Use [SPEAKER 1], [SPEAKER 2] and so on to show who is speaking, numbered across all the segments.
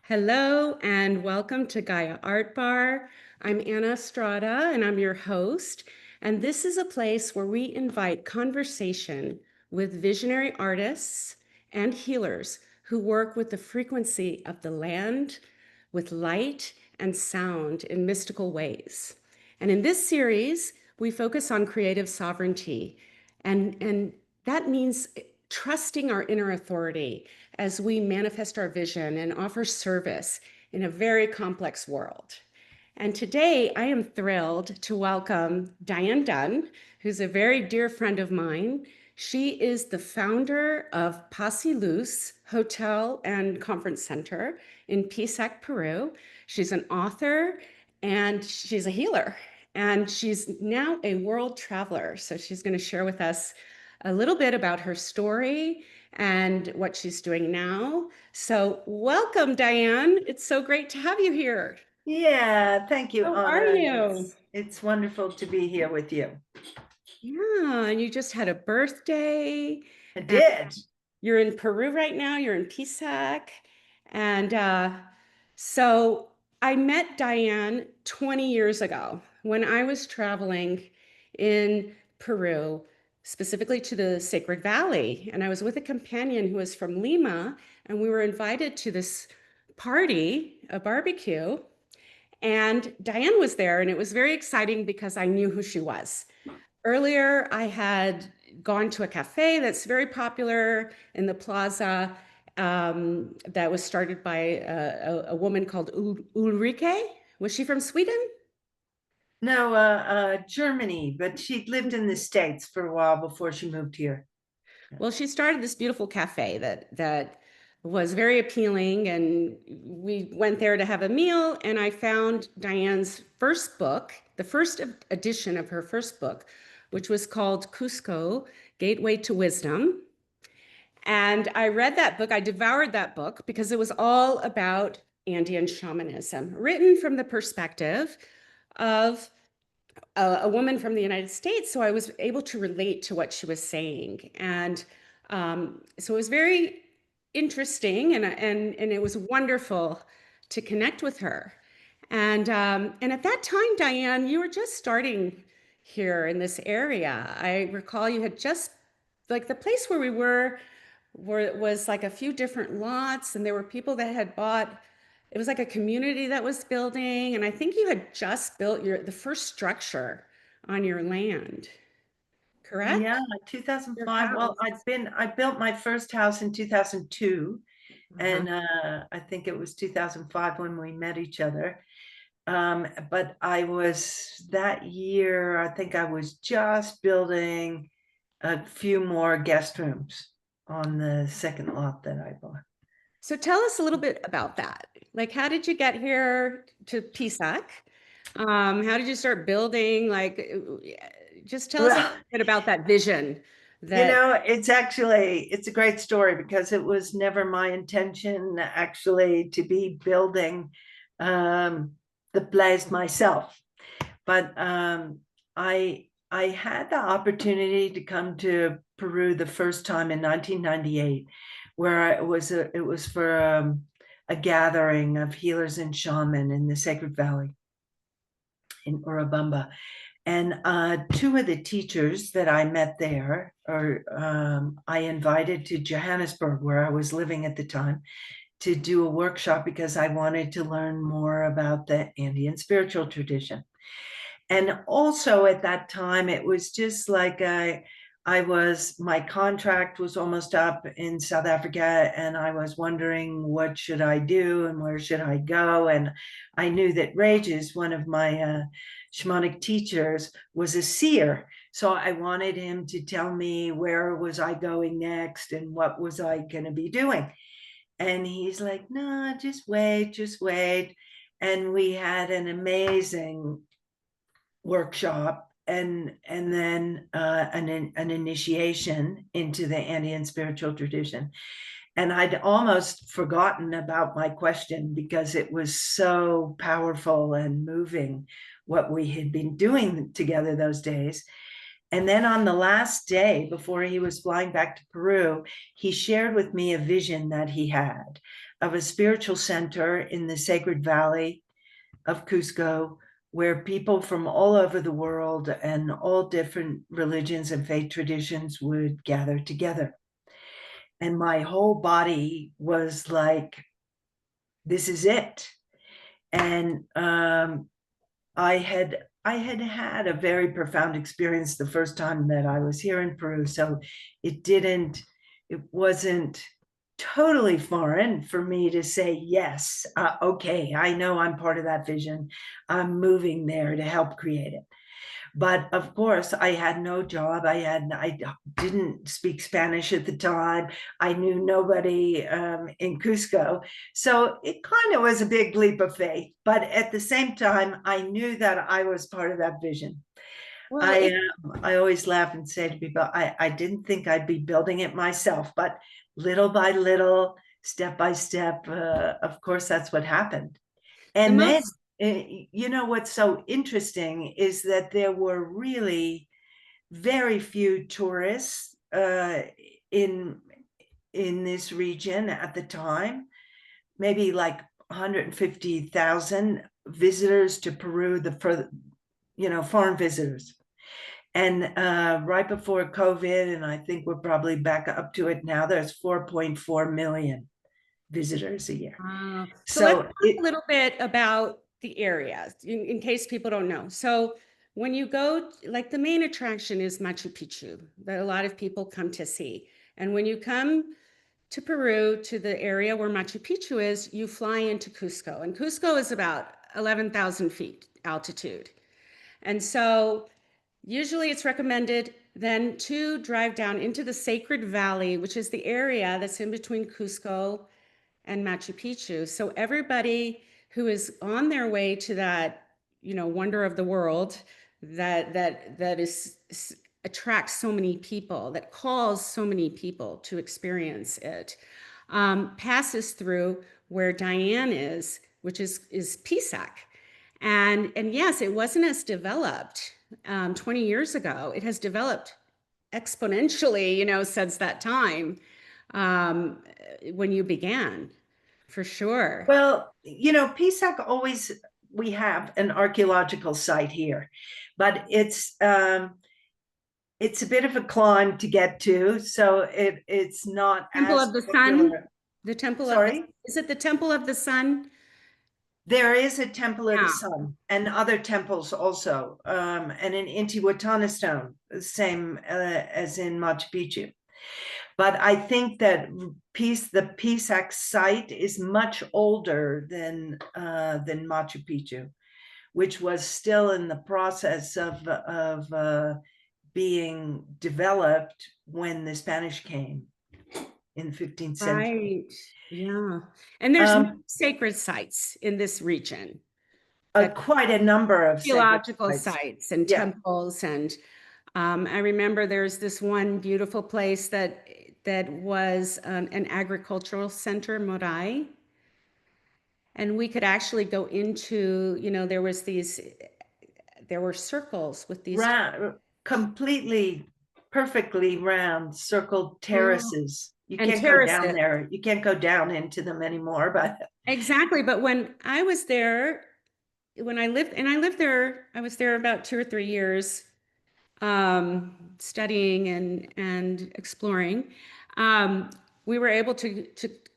[SPEAKER 1] Hello and welcome to Gaia Art Bar. I'm Anna Estrada and I'm your host. And this is a place where we invite conversation with visionary artists and healers who work with the frequency of the land, with light and sound in mystical ways. And in this series, we focus on creative sovereignty. And that means trusting our inner authority as we manifest our vision and offer service in a very complex world. And today I am thrilled to welcome Diane Dunn, who's a very dear friend of mine. She is the founder of Paz y Luz Hotel and Conference Center in Pisac, Peru. She's an author and she's a healer. And she's now a world traveler. So she's going to share with us a little bit about her story and what she's doing now. So welcome, Diane. It's so great to have you here.
[SPEAKER 2] Yeah, thank you,
[SPEAKER 1] How are
[SPEAKER 2] Anna.
[SPEAKER 1] you?
[SPEAKER 2] It's wonderful to be here with you.
[SPEAKER 1] Yeah, and you just had a birthday.
[SPEAKER 2] I
[SPEAKER 1] And
[SPEAKER 2] did.
[SPEAKER 1] you're in Peru right now. You're in Pisac. And so I met Diane 20 years ago when I was traveling in Peru, specifically to the Sacred Valley. And I was with a companion who was from Lima, and we were invited to this party, a barbecue. And Diane was there, and it was very exciting because I knew who she was. Earlier, I had gone to a cafe that's very popular in the plaza that was started by a woman called Ulrike. Was she from Sweden?
[SPEAKER 2] No, Germany, but she lived in the States for a while before she moved here.
[SPEAKER 1] Well, she started this beautiful cafe that was very appealing, and we went there to have a meal, and I found Diane's first book, the first edition of her first book, which was called Cusco, Gateway to Wisdom. And I read that book, I devoured that book because it was all about Andean shamanism, written from the perspective of a woman from the United States. So I was able to relate to what she was saying. And so it was very interesting and it was wonderful to connect with her. And at that time, Diane, you were just starting here in this area. I recall you had just, like, the place where we were was like a few different lots, and there were people that had bought. It was like a community that was building, and I think you had just built the first structure on your land, correct?
[SPEAKER 2] Yeah,
[SPEAKER 1] Your
[SPEAKER 2] 2005. Well,
[SPEAKER 1] house.
[SPEAKER 2] I built my first house in 2002,
[SPEAKER 1] Uh-huh.
[SPEAKER 2] and I think it was 2005 when we met each other. But I was that year, I think I was just building a few more guest rooms on the second lot that I bought.
[SPEAKER 1] So tell us a little bit about that. Like, how did you get here to PSAC? How did you start building? Just tell us a
[SPEAKER 2] Well,
[SPEAKER 1] little bit about that vision that.
[SPEAKER 2] it's a great story because it was never my intention actually to be building um, the place myself. But I had the opportunity to come to Peru the first time in 1998, where it was for a gathering of healers and shaman in the Sacred Valley in Urubamba. And two of the teachers that I met there, I invited to Johannesburg, where I was living at the time, to do a workshop because I wanted to learn more about the Andean spiritual tradition. And also at that time, it was just like my contract was almost up in South Africa, and I was wondering what should I do and where should I go. And I knew that Regis, one of my shamanic teachers, was a seer. So I wanted him to tell me where was I going next and what was I going to be doing. And he's like, no, just wait, just wait. And we had an amazing workshop and then an initiation into the Andean spiritual tradition. And I'd almost forgotten about my question because it was so powerful and moving what we had been doing together those days. And then on the last day before he was flying back to Peru, he shared with me a vision that he had of a spiritual center in the Sacred Valley of Cusco, where people from all over the world and all different religions and faith traditions would gather together. And my whole body was like, this is it. And I had a very profound experience the first time that I was here in Peru. So it wasn't totally foreign for me to say, yes, okay, I know I'm part of that vision. I'm moving there to help create it. But of course, I had no job. I didn't speak Spanish at the time. I knew nobody in Cusco. So it kind of was a big leap of faith. But at the same time, I knew that I was part of that vision.
[SPEAKER 1] Well,
[SPEAKER 2] I always laugh and say to people, I didn't think I'd be building it myself, but little by little, step by step, of course, that's what happened.
[SPEAKER 1] the
[SPEAKER 2] And then,
[SPEAKER 1] most
[SPEAKER 2] what's so interesting is that there were really very few tourists in this region at the time, maybe like 150,000 visitors to Peru, foreign visitors. And right before COVID, and I think we're probably back up to it now, there's 4.4 million visitors a year.
[SPEAKER 1] So let's
[SPEAKER 2] So
[SPEAKER 1] talk a little bit about the area in case people don't know. So when you go, like the main attraction is Machu Picchu that a lot of people come to see. And when you come to Peru, to the area where Machu Picchu is, you fly into Cusco. And Cusco is about 11,000 feet altitude. And so usually it's recommended then to drive down into the Sacred Valley, which is the area that's in between Cusco and Machu Picchu. So everybody who is on their way to that, wonder of the world that is attracts so many people, that calls so many people to experience it, passes through where Diane is, which is Pisac. And yes, it wasn't as developed 20 years ago. It has developed exponentially, since that time um, when you began, for sure.
[SPEAKER 2] well, Pisac always, we have an archaeological site here, but it's a bit of a climb to get to, so it's not
[SPEAKER 1] Temple
[SPEAKER 2] as
[SPEAKER 1] of the Sun,
[SPEAKER 2] popular.
[SPEAKER 1] the Temple of the,
[SPEAKER 2] Sorry?
[SPEAKER 1] is it the Temple of the Sun?
[SPEAKER 2] There is a Temple of the
[SPEAKER 1] Yeah.
[SPEAKER 2] Sun and other temples also, and an Intihuatana stone, the same as in Machu Picchu. But I think that the Pisac site is much older than Machu Picchu, which was still in the process of being developed when the Spanish came in the 15th century.
[SPEAKER 1] Right. Yeah. And there's many
[SPEAKER 2] Um,
[SPEAKER 1] sacred sites in this region, that
[SPEAKER 2] Quite a number of sacred
[SPEAKER 1] theological
[SPEAKER 2] sites.
[SPEAKER 1] sites and
[SPEAKER 2] Yeah.
[SPEAKER 1] temples. And I remember there's this one beautiful place that was an agricultural center, Morai. And we could actually go into, there were circles with these.
[SPEAKER 2] Completely perfectly round circled
[SPEAKER 1] Oh,
[SPEAKER 2] terraces. You
[SPEAKER 1] and
[SPEAKER 2] can't go down
[SPEAKER 1] terraces.
[SPEAKER 2] there. You can't go down into them anymore, but
[SPEAKER 1] Exactly. But when I was there, when I lived there, I was there about 2 or 3 years, studying and exploring. We were able to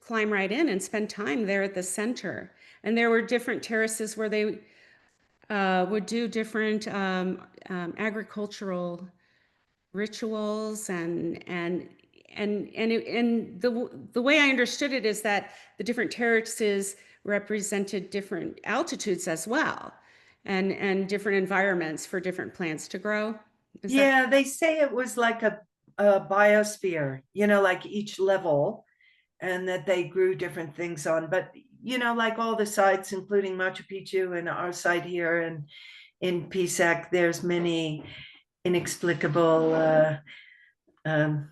[SPEAKER 1] climb right in and spend time there at the center. And there were different terraces where they would do different agricultural rituals and the way I understood it is that the different terraces represented different altitudes as well, and different environments for different plants to grow. Is that
[SPEAKER 2] yeah, they say it was like a biosphere, like each level, and that they grew different things on. But, like all the sites, including Machu Picchu and our site here and in Pisac, there's many inexplicable um,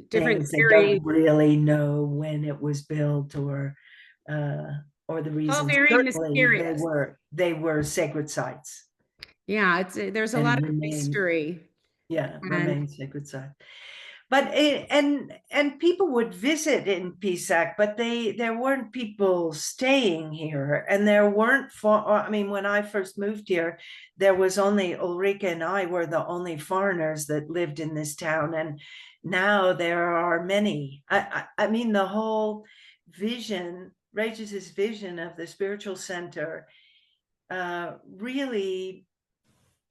[SPEAKER 1] different
[SPEAKER 2] things. They
[SPEAKER 1] theories?
[SPEAKER 2] don't really know when it was built uh, or the
[SPEAKER 1] All
[SPEAKER 2] reasons.
[SPEAKER 1] very
[SPEAKER 2] Certainly,
[SPEAKER 1] mysterious.
[SPEAKER 2] they were sacred sites
[SPEAKER 1] Yeah, there's a lot
[SPEAKER 2] and
[SPEAKER 1] of
[SPEAKER 2] remain.
[SPEAKER 1] mystery.
[SPEAKER 2] Yeah,
[SPEAKER 1] And
[SPEAKER 2] remain sacred site. But and people would visit in Pisac, but there weren't people staying here, and there weren't. I mean, when I first moved here, there was only Ulrika and I were the only foreigners that lived in this town, and now there are many. I mean, the whole vision, Regis's vision of the spiritual center, really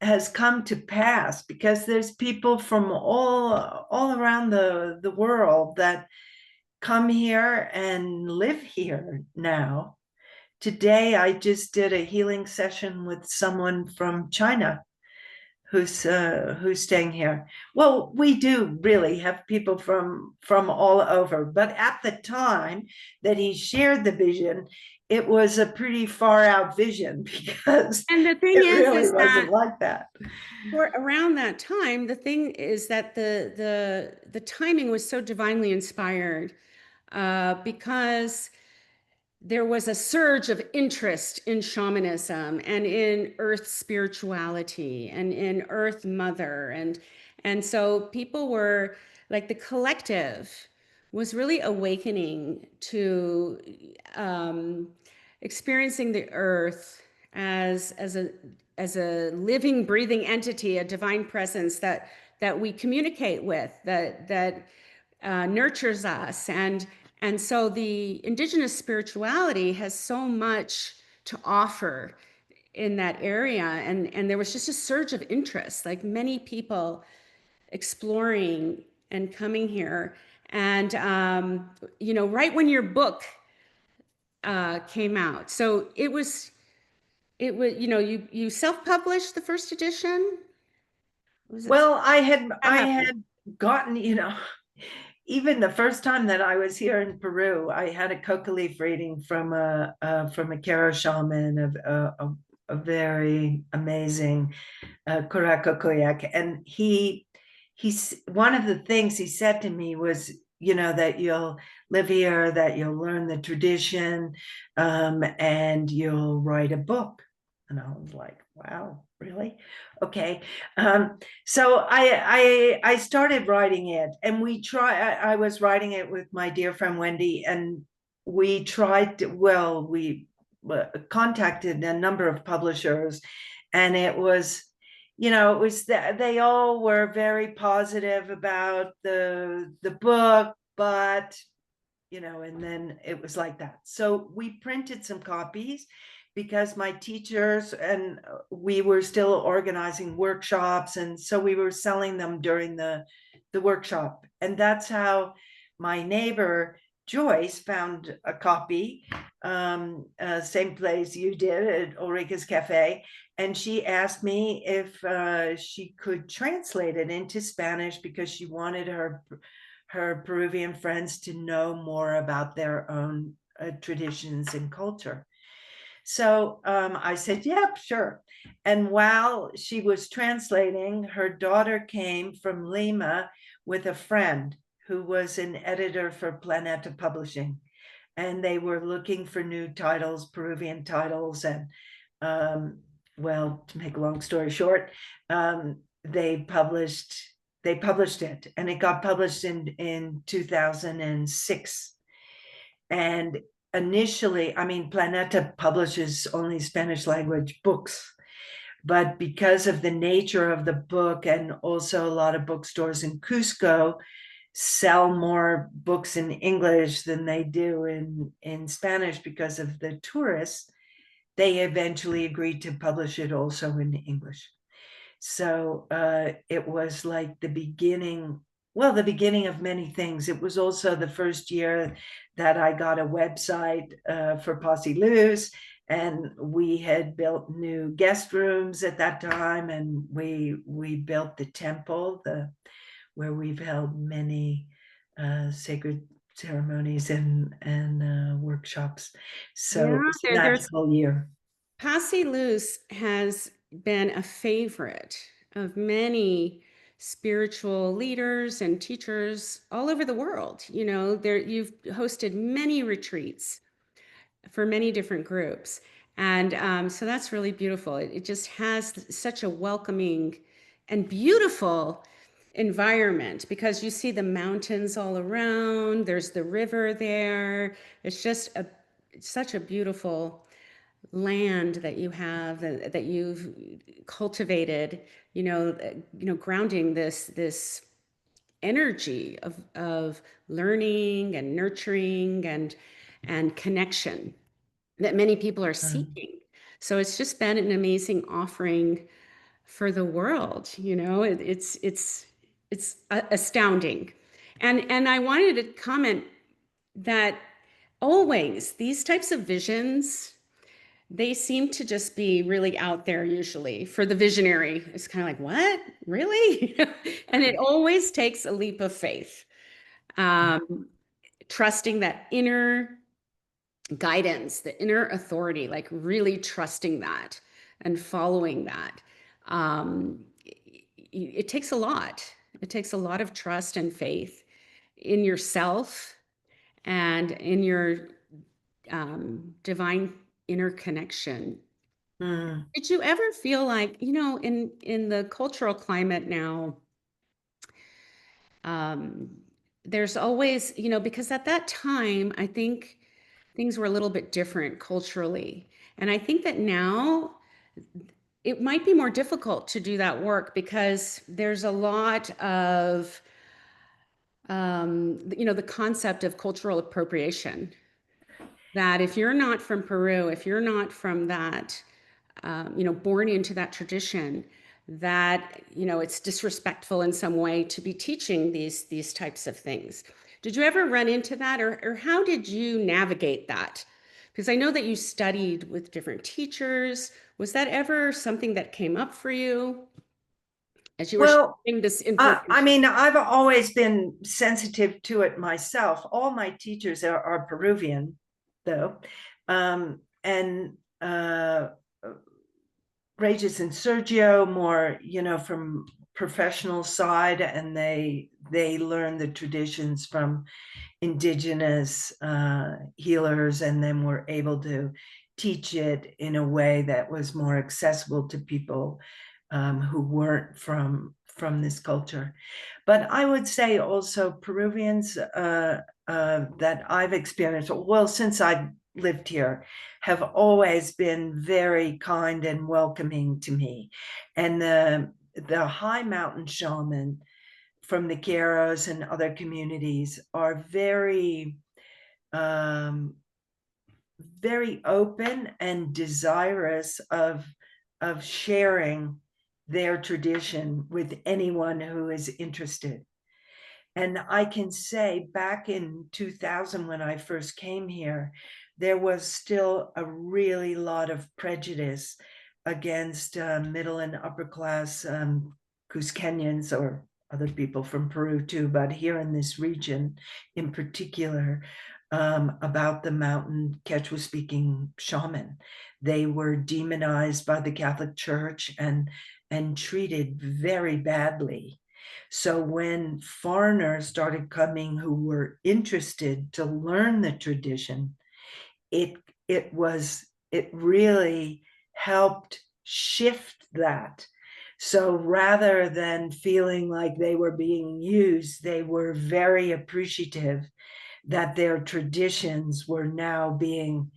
[SPEAKER 2] has come to pass because there's people from all around the world that come here and live here now. Today I just did a healing session with someone from China who's staying here. Well, we do really have people from all over, but at the time that he shared the vision, it was a pretty far out vision because
[SPEAKER 1] the thing
[SPEAKER 2] it really
[SPEAKER 1] is
[SPEAKER 2] wasn't
[SPEAKER 1] that
[SPEAKER 2] like that.
[SPEAKER 1] for around that time, the thing is that the timing was so divinely inspired because there was a surge of interest in shamanism and in earth spirituality and in earth mother, and so people were like, the collective was really awakening to experiencing the earth as a living, breathing entity, a divine presence that we communicate with, that nurtures us. And so the indigenous spirituality has so much to offer in that area. And there was just a surge of interest, like many people exploring and coming here. And, right when your book came out. So you self-published the first edition? Was it?
[SPEAKER 2] Well, I had
[SPEAKER 1] That
[SPEAKER 2] I
[SPEAKER 1] happened.
[SPEAKER 2] had gotten, even the first time that I was here in Peru, I had a coca leaf reading from a Karo shaman of a very amazing Kurako Koyak, and he's one of the things he said to me was, that you'll live here, that you'll learn the tradition, and you'll write a book. And I was like, wow, really? Okay. So I started writing it, and I was writing it with my dear friend Wendy, and we tried to, well, we contacted a number of publishers, and it was that they all were very positive about the book, but and then it was like that. So we printed some copies because my teachers and we were still organizing workshops, and so we were selling them during the workshop, and that's how my neighbor Joyce found a copy, same place you did at Ulrika's Cafe, and she asked me if she could translate it into Spanish because she wanted her Peruvian friends to know more about their own traditions and culture. So I said, yep, sure. And while she was translating, her daughter came from Lima with a friend who was an editor for Planeta Publishing. And they were looking for new titles, Peruvian titles. And well, to make a long story short, they published it, and it got published in 2006. And initially, I mean, Planeta publishes only Spanish language books, but because of the nature of the book, and also a lot of bookstores in Cusco sell more books in English than they do in Spanish because of the tourists, they eventually agreed to publish it also in English. So it was like the beginning, well, the beginning of many things. It was also the first year that I got a website for Paz y Luz, and we had built new guest rooms at that time, and we built the temple, where we've held many sacred ceremonies and workshops. So
[SPEAKER 1] Yeah,
[SPEAKER 2] it was a
[SPEAKER 1] there's
[SPEAKER 2] magical year.
[SPEAKER 1] Paz y Luz has been a favorite of many spiritual leaders and teachers all over the world. You've hosted many retreats for many different groups. And so that's really beautiful. It just has such a welcoming and beautiful environment because you see the mountains all around, there's the river there. It's just such a beautiful land that you have that you've cultivated, grounding this energy of learning and nurturing and connection that many people are
[SPEAKER 2] Mm.
[SPEAKER 1] seeking. So it's just been an amazing offering for the world. It's astounding. And I wanted to comment that always these types of visions, they seem to just be really out there usually for the visionary. It's kind of like, what? Really? And it always takes a leap of faith, um, trusting that inner guidance, the inner authority, like really trusting that and following that. It takes a lot. It takes a lot of trust and faith in yourself and in your divine inner connection.
[SPEAKER 2] Mm.
[SPEAKER 1] Did you ever feel like, in the cultural climate now, um, there's always, because at that time, I think things were a little bit different culturally. And I think that now it might be more difficult to do that work because there's a lot of, the concept of cultural appropriation. That if you're not from Peru, if you're not from that, born into that tradition, that it's disrespectful in some way to be teaching these types of things. Did you ever run into that, or how did you navigate that? Because I know that you studied with different teachers. Was that ever something that came up for you as you were
[SPEAKER 2] Well,
[SPEAKER 1] sharing this
[SPEAKER 2] I
[SPEAKER 1] information?
[SPEAKER 2] mean, I've always been sensitive to it myself. All my teachers are Peruvian, though, and Regis and Sergio more, from professional side, and they learn the traditions from indigenous healers, and then were able to teach it in a way that was more accessible to people who weren't from this culture. But I would say also Peruvians that I've experienced, well, since I've lived here, have always been very kind and welcoming to me. And the high mountain shaman from the Queros and other communities are um, very open and desirous of sharing their tradition with anyone who is interested. And I can say back in 2000, when I first came here, there was still a really lot of prejudice against middle and upper class Cusqueñans, or other people from Peru too, but here in this region in particular, about the mountain Quechua speaking shaman. They were demonized by the Catholic Church and treated very badly. So when foreigners started coming who were interested to learn the tradition, it it really helped shift that. So rather than feeling like they were being used, they were very appreciative that their traditions were now being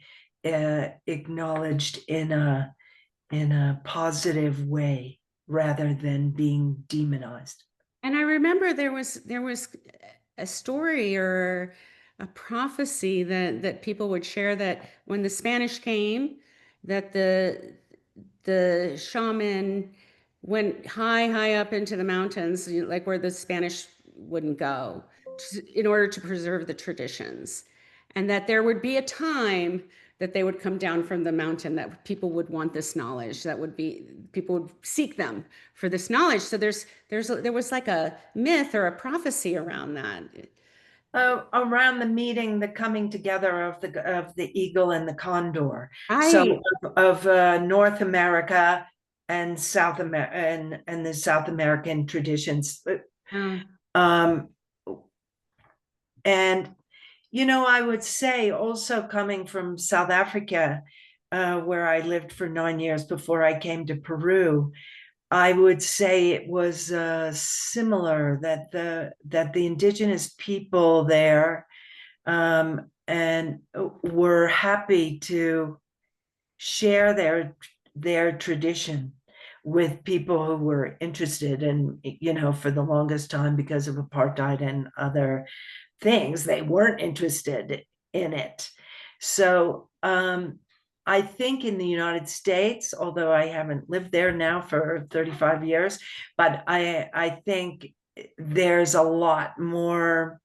[SPEAKER 2] acknowledged in a positive way rather than being demonized.
[SPEAKER 1] And I remember there was a story or a prophecy that people would share that when the Spanish came, that the shaman went high up into the mountains, like where the Spanish wouldn't go, in order to preserve the traditions, and that there would be a time that they would come down from the mountain, that people would want this knowledge, that would be people would seek them for this knowledge. So there was like a myth or a prophecy around that.
[SPEAKER 2] Around the meeting, the coming together of the eagle and the condor.
[SPEAKER 1] I
[SPEAKER 2] So of North America and South America and the South American traditions. Um, and I would say also coming from South Africa, where I lived for 9 years before I came to Peru. I would say it was similar, that the indigenous people there and were happy to share their tradition with people who were interested. And for the longest time, because of apartheid and other things, they weren't interested in it. So I think in the United States, although I haven't lived there now for 35 years, but I think there's a lot more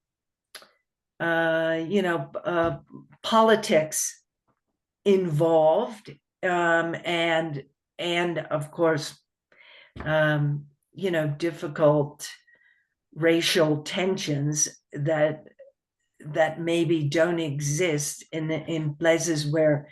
[SPEAKER 2] politics involved, and of course difficult racial tensions that maybe don't exist in places where,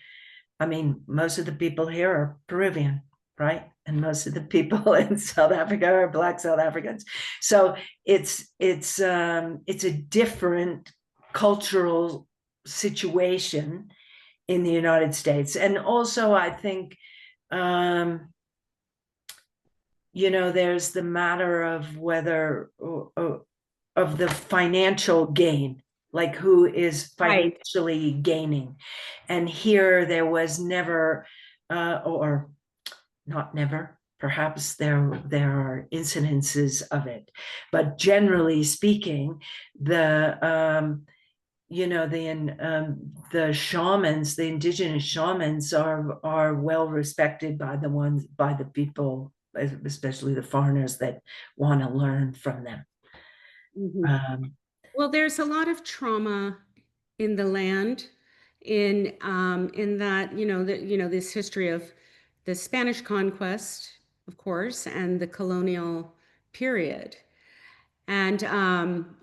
[SPEAKER 2] I mean, most of the people here are Peruvian, right? And most of the people in South Africa are Black South Africans. So it's a different cultural situation in the United States. And also, I think, there's the matter of whether, of the financial gain, like who is financially gaining. And here there was never, or not never, perhaps there are incidences of it, but generally speaking, the shamans, the indigenous shamans are well respected by the people, especially the foreigners that want to learn from them.
[SPEAKER 1] Well, there's a lot of trauma in the land, in that this history of the Spanish conquest, of course, and the colonial period. And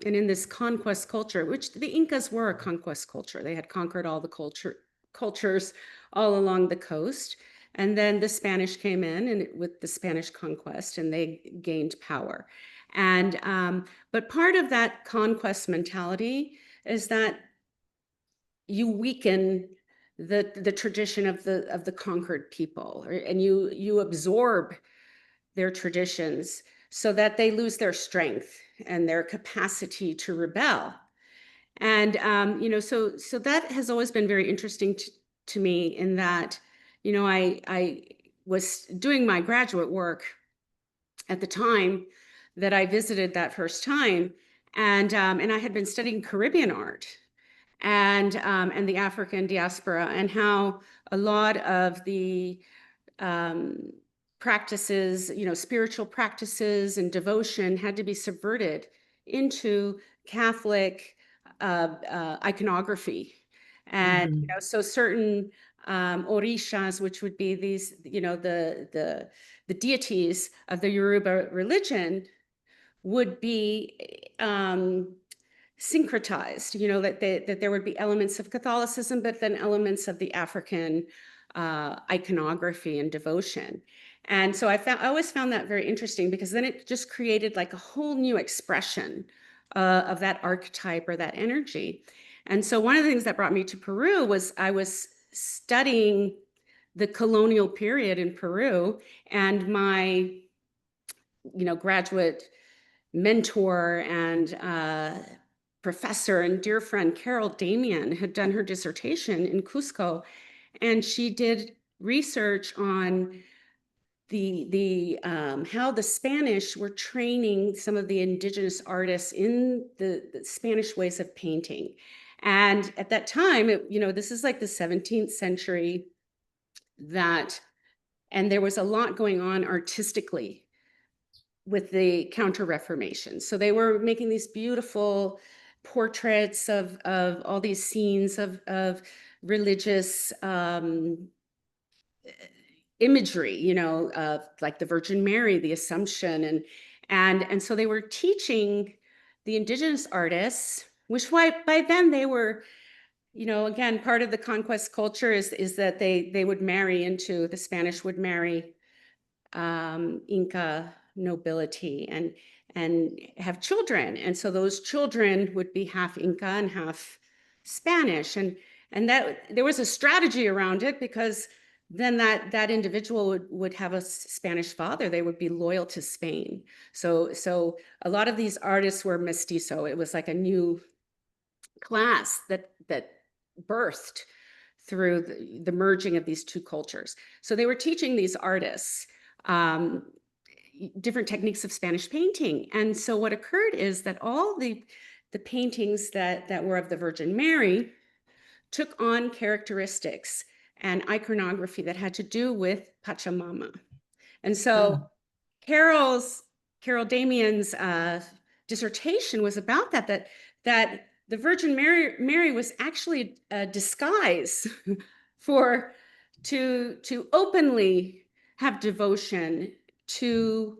[SPEAKER 1] in this conquest culture, which the Incas were a conquest culture, they had conquered all the cultures all along the coast. And then the Spanish came in and with the Spanish conquest, and they gained power. And but part of that conquest mentality is that you weaken the tradition of the conquered people, and you absorb their traditions so that they lose their strength and their capacity to rebel. And so that has always been very interesting to me, in that I was doing my graduate work at the time that I visited that first time, and I had been studying Caribbean art and the African diaspora, and how a lot of the practices, spiritual practices and devotion had to be subverted into Catholic iconography. And so certain orishas, which would be these, the deities of the Yoruba religion, would be syncretized, that there would be elements of Catholicism, but then elements of the African iconography and devotion. And so I always found that very interesting, because then it just created like a whole new expression of that archetype or that energy. And so one of the things that brought me to Peru was I was studying the colonial period in Peru, and my graduate mentor and professor and dear friend Carol Damian had done her dissertation in Cusco, and she did research on the how the Spanish were training some of the indigenous artists in the Spanish ways of painting. And at that time, this is like the 17th century, and there was a lot going on artistically with the Counter-Reformation. So they were making these beautiful portraits of all these scenes of religious imagery, of like the Virgin Mary, the Assumption, and so they were teaching the indigenous artists, which by then they were, again, part of the conquest culture is that they would marry into, the Spanish would marry Inca nobility and have children, and so those children would be half Inca and half Spanish, and that there was a strategy around it, because then that individual would have a Spanish father. They would be loyal to Spain. So a lot of these artists were mestizo. It was like a new class that birthed through the merging of these two cultures. So they were teaching these artists different techniques of Spanish painting. And so what occurred is that all the paintings that were of the Virgin Mary took on characteristics and iconography that had to do with Pachamama. And so Carol Damien's dissertation was about that the Virgin Mary was actually a disguise for to openly have devotion to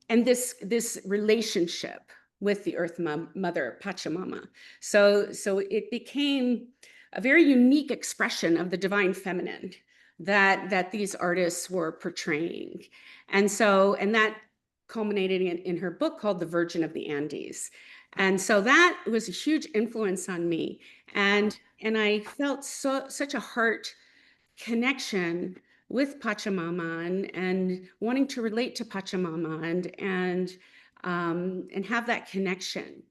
[SPEAKER 1] and this relationship with the Earth Mother Pachamama. So it became a very unique expression of the divine feminine that these artists were portraying, and that culminated in her book called The Virgin of the Andes. And so that was a huge influence on me, and I felt such a heart connection with Pachamama and wanting to relate to Pachamama and have that connection.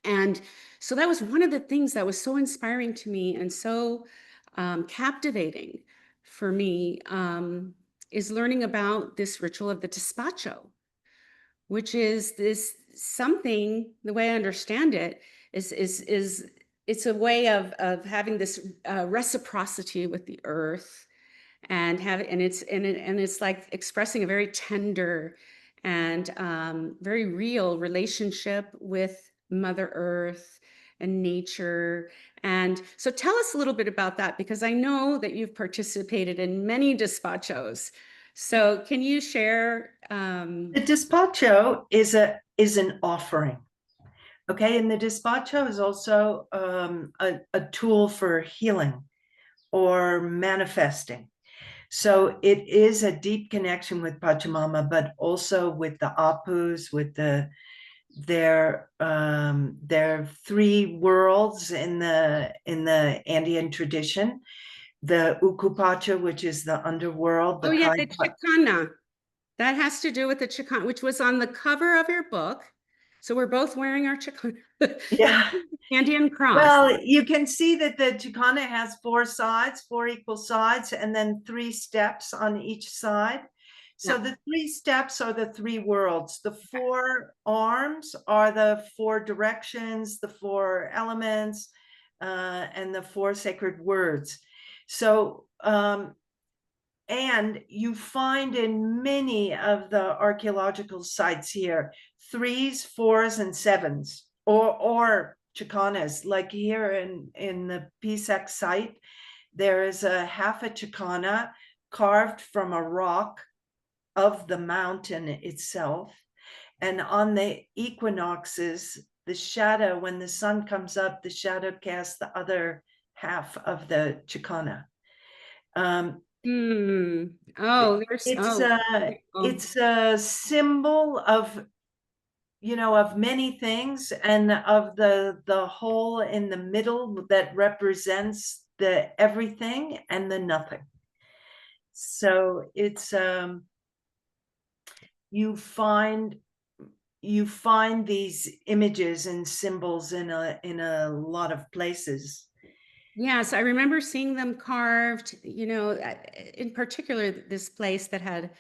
[SPEAKER 1] And so that was one of the things that was so inspiring to me and so captivating for me, is learning about this ritual of the despacho, which is this something, the way I understand it, is it's a way of having this reciprocity with the earth and it's like expressing a very tender and very real relationship with Mother Earth and nature. And so tell us a little bit about that, because I know that you've participated in many despachos. So can you share?
[SPEAKER 2] The despacho is an offering. Okay, and the despacho is also a tool for healing or manifesting. So it is a deep connection with Pachamama, but also with the Apus, with their three worlds in the Andean tradition. The Ukupacha, which is the underworld,
[SPEAKER 1] Oh
[SPEAKER 2] the
[SPEAKER 1] yeah,
[SPEAKER 2] Kai.
[SPEAKER 1] the chakana. That has to do with the chakana, which was on the cover of your book. So we're both wearing our chakana,
[SPEAKER 2] Yeah.
[SPEAKER 1] Andean cross.
[SPEAKER 2] Well, you can see that the chakana has four sides, four equal sides, and then three steps on each side. So
[SPEAKER 1] Yeah.
[SPEAKER 2] the three steps are the three worlds. The four arms are the four directions, the four elements, and the four sacred words. So, and you find in many of the archaeological sites here, threes, fours, and sevens, or chakanas. Like here in the Pisac site, there is a half a chakana carved from a rock of the mountain itself. And on the equinoxes, the shadow, when the sun comes up, the shadow casts the other half of the chakana.
[SPEAKER 1] Oh, there's
[SPEAKER 2] It's a symbol of, of many things, and of the whole in the middle that represents the everything and the nothing. So it's you find these images and symbols in a lot of places.
[SPEAKER 1] Yes, I remember seeing them carved, in particular, this place that had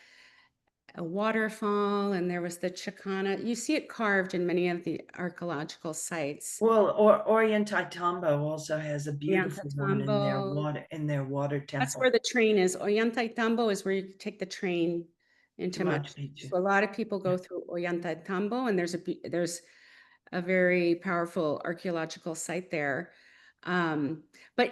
[SPEAKER 1] a waterfall and there was the chakana. You see it carved in many of the archaeological sites.
[SPEAKER 2] Well, or Ollantaytambo also has a beautiful one in their
[SPEAKER 1] Ollantaytambo.
[SPEAKER 2] water
[SPEAKER 1] That's
[SPEAKER 2] temple.
[SPEAKER 1] where the train is. Ollantaytambo is where you take the train into
[SPEAKER 2] To
[SPEAKER 1] Machu
[SPEAKER 2] Machu
[SPEAKER 1] Picchu.
[SPEAKER 2] Picchu.
[SPEAKER 1] So a lot of people go through Ollantaytambo, and there's a very powerful archaeological site there. But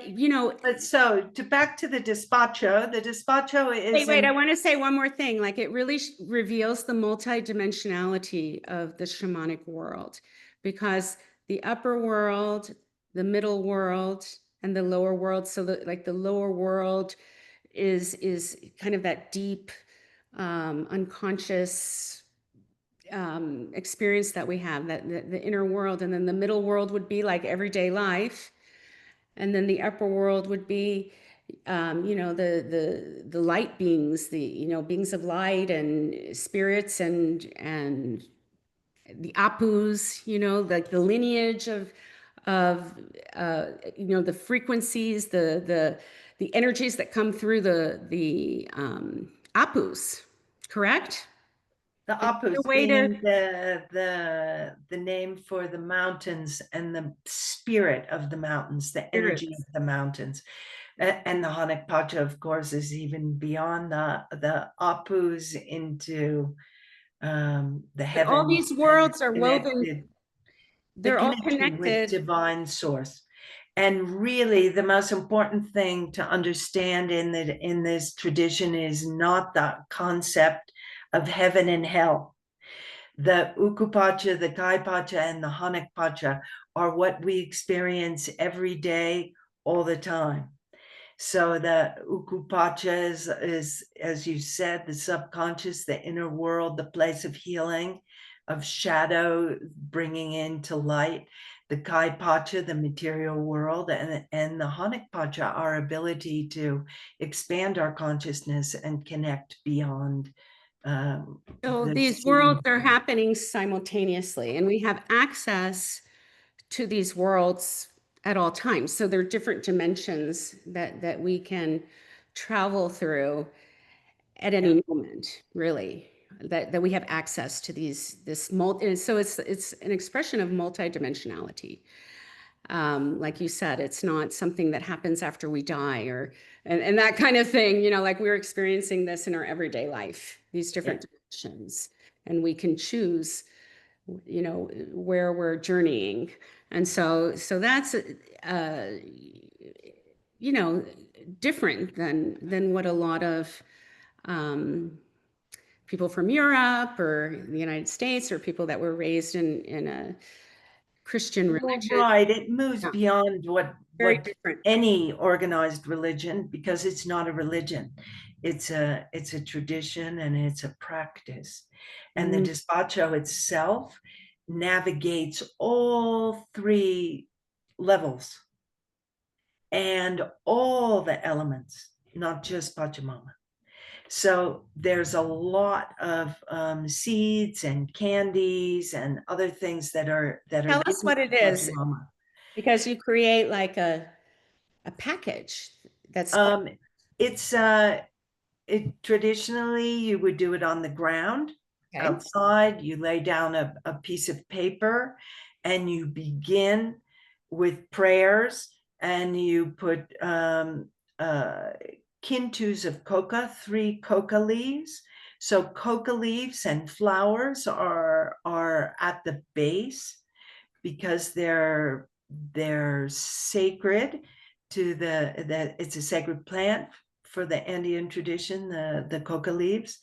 [SPEAKER 2] But so back to the despacho. The despacho is
[SPEAKER 1] wait, I want to say one more thing. Like it really reveals the multidimensionality of the shamanic world, because the upper world, the middle world, and the lower world. So the lower world is kind of that deep, unconscious experience that we have, that the inner world, and then the middle world would be like everyday life, and then the upper world would be you know, the light beings, the, you know, beings of light and spirits and the apus, you know, like the lineage of you know, the frequencies, the energies that come through the apus, correct?
[SPEAKER 2] The
[SPEAKER 1] Is there
[SPEAKER 2] Apus
[SPEAKER 1] a way to
[SPEAKER 2] being the name for the mountains and the spirit of the mountains, the energy of
[SPEAKER 1] spirits?
[SPEAKER 2] the mountains. And the Hanukpacha, of course, is even beyond the Apus into the
[SPEAKER 1] But all
[SPEAKER 2] heavens
[SPEAKER 1] these
[SPEAKER 2] and
[SPEAKER 1] worlds are woven,
[SPEAKER 2] connected, the
[SPEAKER 1] they're all
[SPEAKER 2] connection with
[SPEAKER 1] connected.
[SPEAKER 2] divine source. And really, the most important thing to understand in this tradition is not the concept of heaven and hell. The Ukupacha, the Kaipacha, and the Hanukpacha are what we experience every day, all the time. So the Ukupacha is, as you said, the subconscious, the inner world, the place of healing, of shadow bringing into light. The Kaipacha, the material world, and the Hanukpacha, our ability to expand our consciousness and connect beyond
[SPEAKER 1] So
[SPEAKER 2] the
[SPEAKER 1] these worlds
[SPEAKER 2] seed.
[SPEAKER 1] are happening simultaneously, and we have access to these worlds at all times. So there are different dimensions that we can travel through at
[SPEAKER 2] Yeah.
[SPEAKER 1] any moment, really. That we have access to this multi, and so it's an expression of multidimensionality. Like you said, it's not something that happens after we die or and that kind of thing, you know, like we're experiencing this in our everyday life, these
[SPEAKER 2] Yeah.
[SPEAKER 1] different dimensions, and we can choose, you know, where we're journeying. And so that's you know, different than what a lot of people from Europe or the United States or people that were raised in a Christian
[SPEAKER 2] Well,
[SPEAKER 1] religion.
[SPEAKER 2] right. It moves
[SPEAKER 1] Yeah,
[SPEAKER 2] beyond
[SPEAKER 1] very
[SPEAKER 2] what
[SPEAKER 1] different.
[SPEAKER 2] any organized religion, because it's not a religion. It's a tradition and it's a practice. And the
[SPEAKER 1] Mm.
[SPEAKER 2] despacho itself navigates all three levels and all the elements, not just Pachamama. So there's a lot of seeds and candies and other things that are
[SPEAKER 1] Tell us
[SPEAKER 2] given
[SPEAKER 1] what
[SPEAKER 2] to
[SPEAKER 1] it is,
[SPEAKER 2] Pachamama.
[SPEAKER 1] because you create like a package that's
[SPEAKER 2] Um, it's it traditionally you would do it on the ground
[SPEAKER 1] okay.
[SPEAKER 2] outside. You lay down a piece of paper and you begin with prayers and you put quintus of coca, 3 coca leaves. So coca leaves and flowers are at the base because they're sacred to that it's a sacred plant for the Andean tradition, the coca leaves.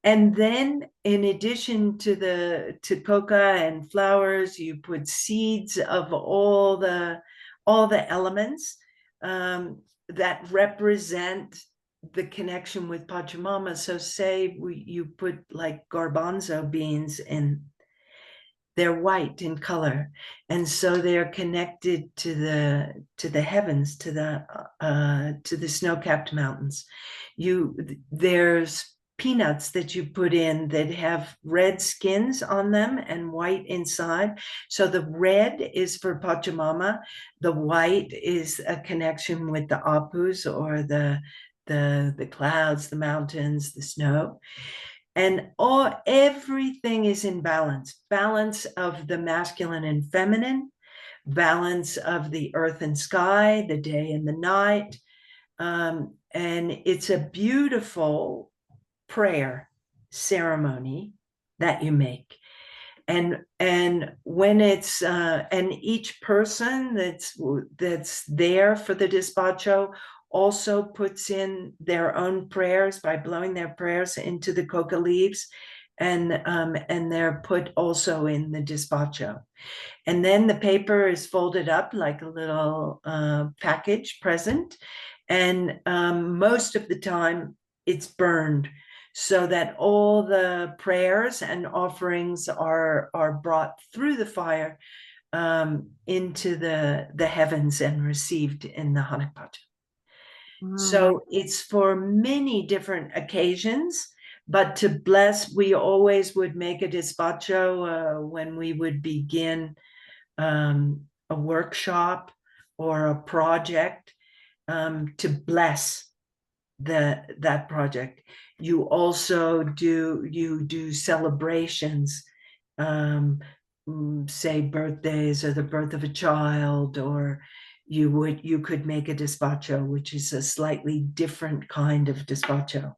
[SPEAKER 2] And then in addition to coca and flowers, you put seeds of all the elements that represent the connection with Pachamama. So say you put like garbanzo beans in, they're white in color, and so they're connected to the heavens, to the snow-capped mountains. There's peanuts that you put in that have red skins on them and white inside. So the red is for Pachamama, the white is a connection with the apus, or the clouds, the mountains, the snow. And everything is in balance of the masculine and feminine, balance of the earth and sky, the day and the night. And it's a beautiful prayer ceremony that you make. And when it's and each person that's there for the despacho also puts in their own prayers by blowing their prayers into the coca leaves, and they're put also in the despacho. And then the paper is folded up like a little package present, and most of the time it's burned, so that all the prayers and offerings are brought through the fire into the heavens and received in the Hanukpacha.
[SPEAKER 1] Wow.
[SPEAKER 2] So it's for many different occasions. But to bless, we always would make a despacho when we would begin a workshop or a project, to bless that project. You also do celebrations, say birthdays or the birth of a child, or you could make a despacho, which is a slightly different kind of despacho.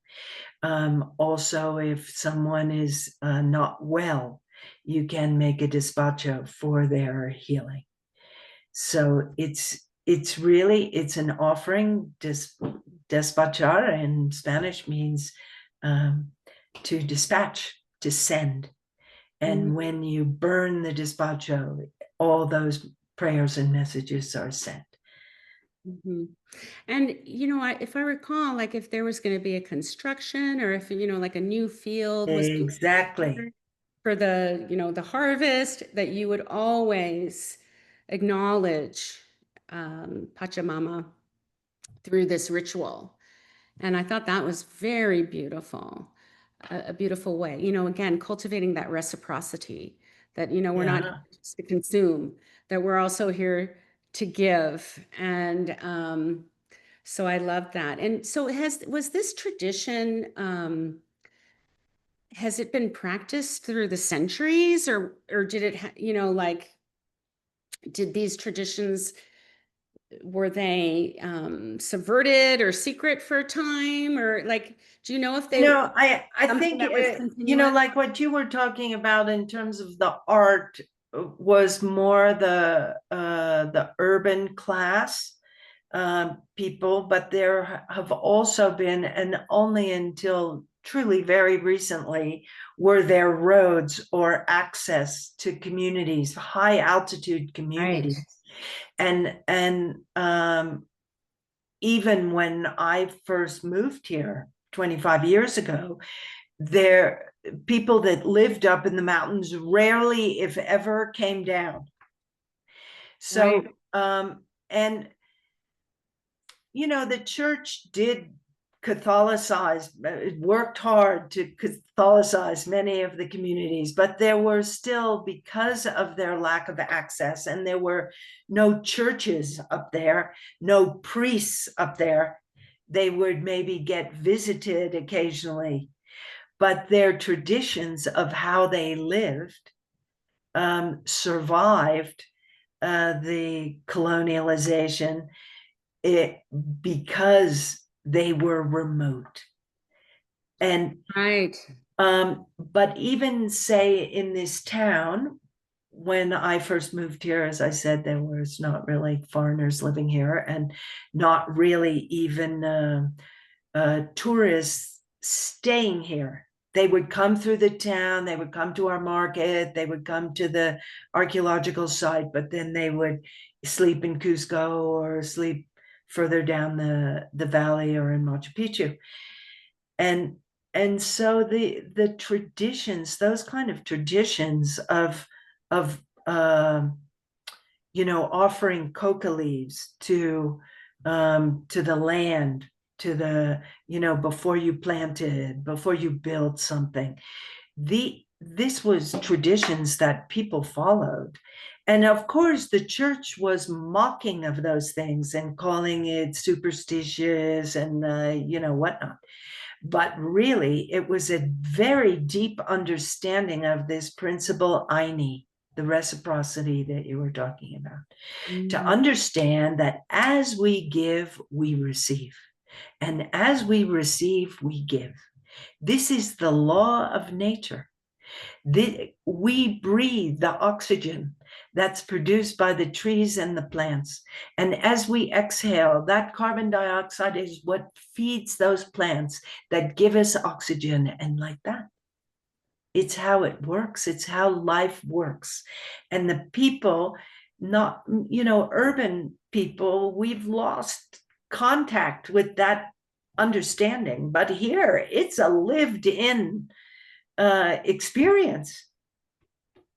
[SPEAKER 2] Also, if someone is not well, you can make a despacho for their healing. So it's really, it's an offering. Despachar in Spanish means to dispatch, to send. And when you burn the despacho, all those prayers and messages are sent.
[SPEAKER 1] Mm-hmm. And if I recall, like if there was going to be a construction, or if like a new field was being
[SPEAKER 2] Exactly.
[SPEAKER 1] prepared for the the harvest, that you would always acknowledge Pachamama through this ritual. And I thought that was very beautiful, a beautiful way. Again, cultivating that reciprocity, that we're not
[SPEAKER 2] Yeah.
[SPEAKER 1] just to consume, that we're also here to give. And so I love that. And so was this tradition, has it been practiced through the centuries, or did it, like, did these traditions, were they subverted or secret for a time, or like, do you know if they
[SPEAKER 2] I
[SPEAKER 1] something
[SPEAKER 2] think
[SPEAKER 1] that was continuous?
[SPEAKER 2] like what you were talking about in terms of the art was more the urban class people, but there have also been, and only until truly very recently, were there roads or access to communities, high altitude
[SPEAKER 1] Right.
[SPEAKER 2] communities. And even when I first moved here 25 years ago, there people that lived up in the mountains rarely, if ever, came down. So
[SPEAKER 1] Right.
[SPEAKER 2] and the church did Catholicize, worked hard to Catholicize many of the communities, but there were still, because of their lack of access, and there were no churches up there, no priests up there. They would maybe get visited occasionally, but their traditions of how they lived survived the colonialization, because they were remote. And
[SPEAKER 1] Right.
[SPEAKER 2] but even say in this town, when I first moved here, as I said, there was not really foreigners living here, and not really even tourists staying here. They would come through the town, they would come to our market, they would come to the archaeological site, but then they would sleep in Cusco or sleep further down the valley or in Machu Picchu. And so the traditions, those kind of traditions of offering coca leaves to the land, to the before you planted, before you built something. This was traditions that people followed. And of course, the church was mocking of those things and calling it superstitious and whatnot. But really, it was a very deep understanding of this principle, Aini, the reciprocity that you were talking about, to
[SPEAKER 1] Mhm.
[SPEAKER 2] understand that as we give, we receive. And as we receive, we give. This is the law of nature. We breathe the oxygen that's produced by the trees and the plants. And as we exhale, that carbon dioxide is what feeds those plants that give us oxygen. And like that, it's how it works. It's how life works. And the people, not, urban people, we've lost contact with that understanding. But here, it's a lived in experience.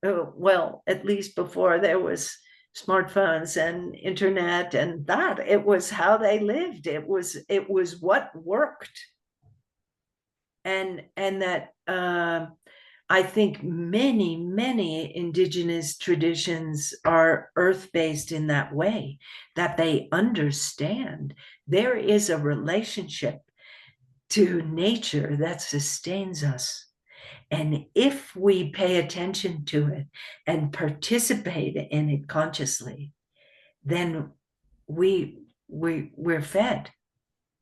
[SPEAKER 2] Well, at least before there was smartphones and internet and that. It was how they lived. It was what worked. And that I think many indigenous traditions are earth-based in that way, that they understand there is a relationship to nature that sustains us. And if we pay attention to it and participate in it consciously, then we're fed.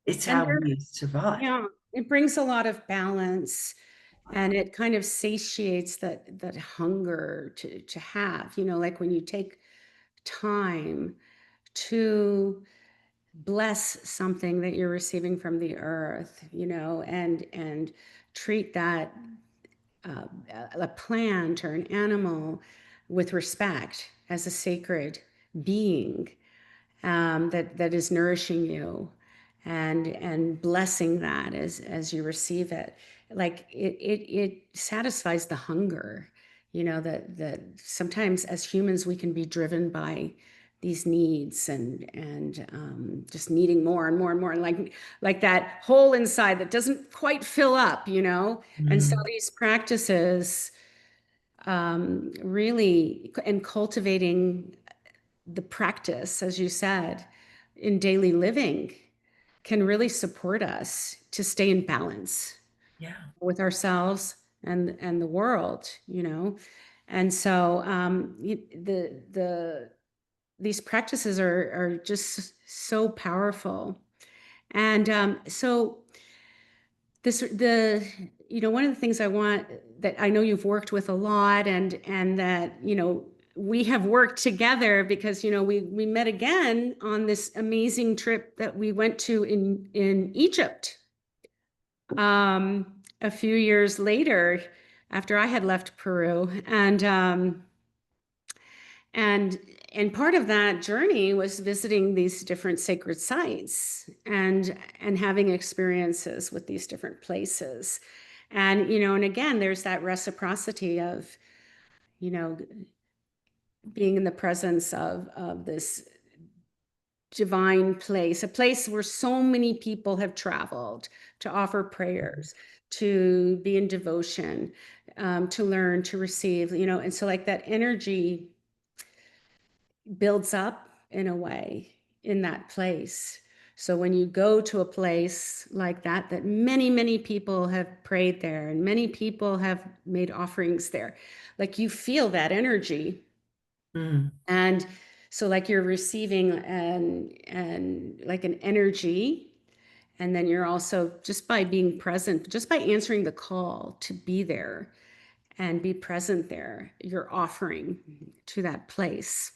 [SPEAKER 2] It's
[SPEAKER 1] And
[SPEAKER 2] how
[SPEAKER 1] there,
[SPEAKER 2] we survive.
[SPEAKER 1] yeah, it brings a lot of balance, and it kind of satiates that hunger to have, like when you take time to bless something that you're receiving from the earth, and treat that uh, a plant or an animal with respect as a sacred being, that is nourishing you, and blessing that as you receive it. Like it satisfies the hunger, that sometimes as humans we can be driven by these needs, and just needing more and more and more, and like that hole inside that doesn't quite fill up. And so
[SPEAKER 2] Mm,
[SPEAKER 1] these practices, really, and cultivating the practice, as you said, in daily living, can really support us to stay in balance
[SPEAKER 2] yeah.
[SPEAKER 1] with ourselves and the world, And so, these practices are just so powerful. And so one of the things I want, that I know you've worked with a lot, and that, we have worked together, because, we met again on this amazing trip that we went to in Egypt, a few years later, after I had left Peru. And and part of that journey was visiting these different sacred sites, and having experiences with these different places. And, and again, there's that reciprocity of, you know, being in the presence of this divine place, a place where so many people have traveled to offer prayers, to be in devotion, to learn, to receive, and so, like, that energy builds up in a way in that place. So when you go to a place like that many people have prayed there, and many people have made offerings there, like, you feel that energy.
[SPEAKER 2] Mm,
[SPEAKER 1] And so, like, you're receiving and like an energy, and then you're also, just by being present, just by answering the call to be there and be present there, you're offering to that place.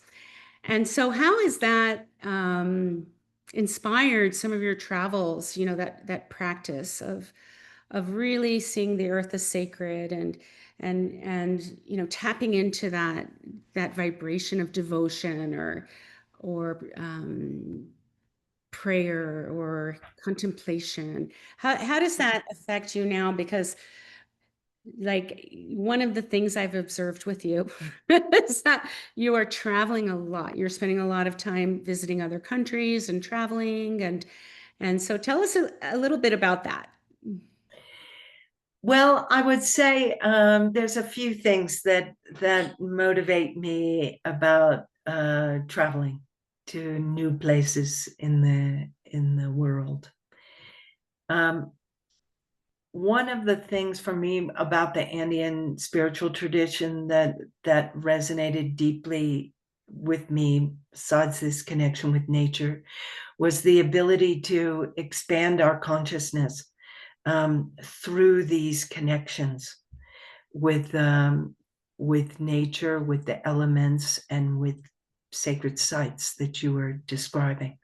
[SPEAKER 1] And so, how has that inspired some of your travels? That practice of really seeing the earth as sacred, and tapping into that vibration of devotion, or prayer, or contemplation. How does that affect you now? Because, like, one of the things I've observed with you is that you are traveling a lot. You're spending a lot of time visiting other countries and traveling, and so tell us a little bit about that.
[SPEAKER 2] well, I would say there's a few things that motivate me about traveling to new places in the world. Um, One of the things for me about the Andean spiritual tradition that resonated deeply with me, besides this connection with nature, was the ability to expand our consciousness through these connections with nature, with the elements, and with sacred sites that you were describing.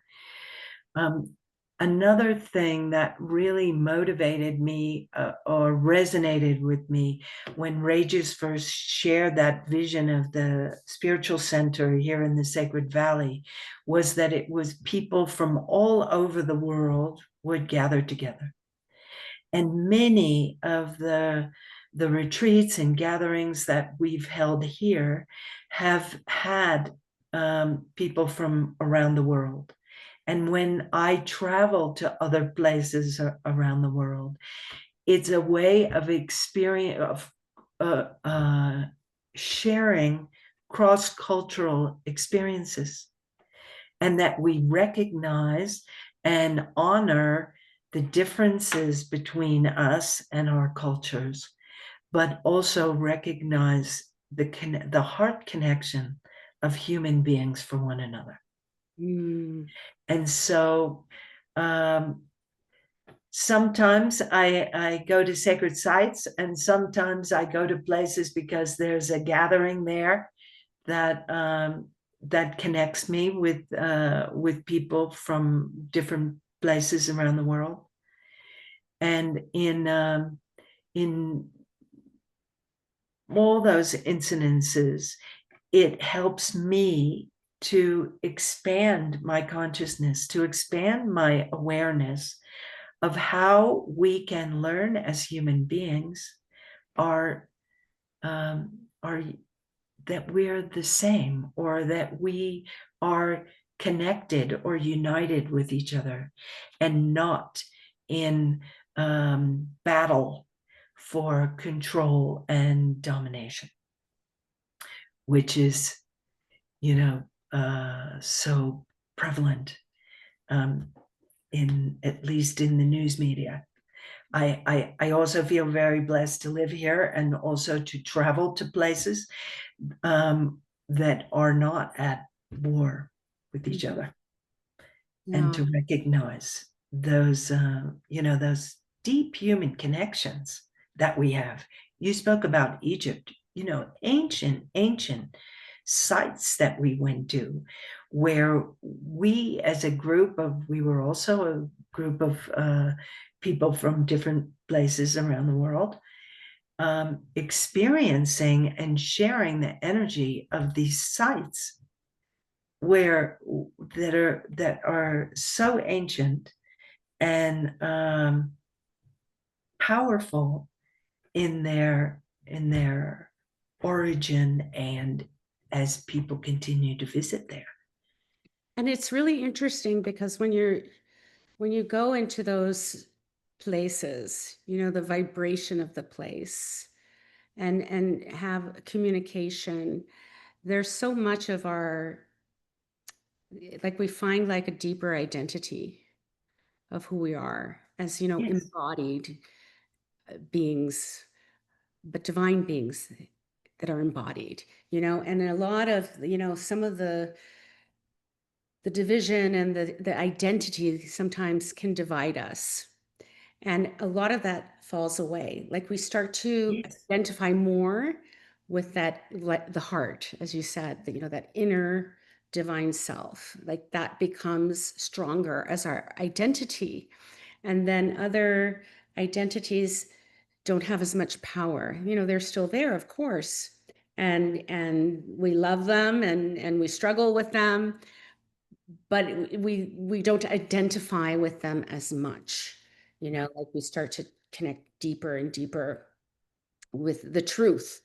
[SPEAKER 2] Um, Another thing that really motivated me or resonated with me when Regis first shared that vision of the spiritual center here in the Sacred Valley was that it was people from all over the world would gather together. And many of the retreats and gatherings that we've held here have had people from around the world. And when I travel to other places around the world, it's a way of experience of sharing cross-cultural experiences, and that we recognize and honor the differences between us and our cultures, but also recognize the heart connection of human beings for one another.
[SPEAKER 1] Mm.
[SPEAKER 2] And so sometimes I go to sacred sites, and sometimes I go to places because there's a gathering there that that connects me with people from different places around the world. And in all those incidences, it helps me to expand my consciousness, to expand my awareness of how we can learn as human beings are that we're the same, or that we are connected or united with each other, and not in battle for control and domination, which is, so prevalent in, at least in the news media. I also feel very blessed to live here, and also to travel to places that are not at war with each other, and
[SPEAKER 1] Yeah.
[SPEAKER 2] to recognize those, those deep human connections that we have. You spoke about Egypt, ancient sites that we went to, where we as a group of, we were also a group of people from different places around the world, experiencing and sharing the energy of these sites where that are so ancient and powerful in their origin, and as people continue to visit there.
[SPEAKER 1] And it's really interesting because when you go into those places, the vibration of the place and have communication, there's so much of our, like, we find like a deeper identity of who we are as,
[SPEAKER 2] Yes.
[SPEAKER 1] embodied beings, but divine beings that are embodied, and a lot of, some of the division and the identity sometimes can divide us. And a lot of that falls away. Like, we start to
[SPEAKER 2] Yes.
[SPEAKER 1] identify more with that, like the heart, as you said, that inner divine self, like that becomes stronger as our identity. And then other identities don't have as much power. They're still there, of course. And we love them, and we struggle with them, but we don't identify with them as much. Like, we start to connect deeper and deeper with the truth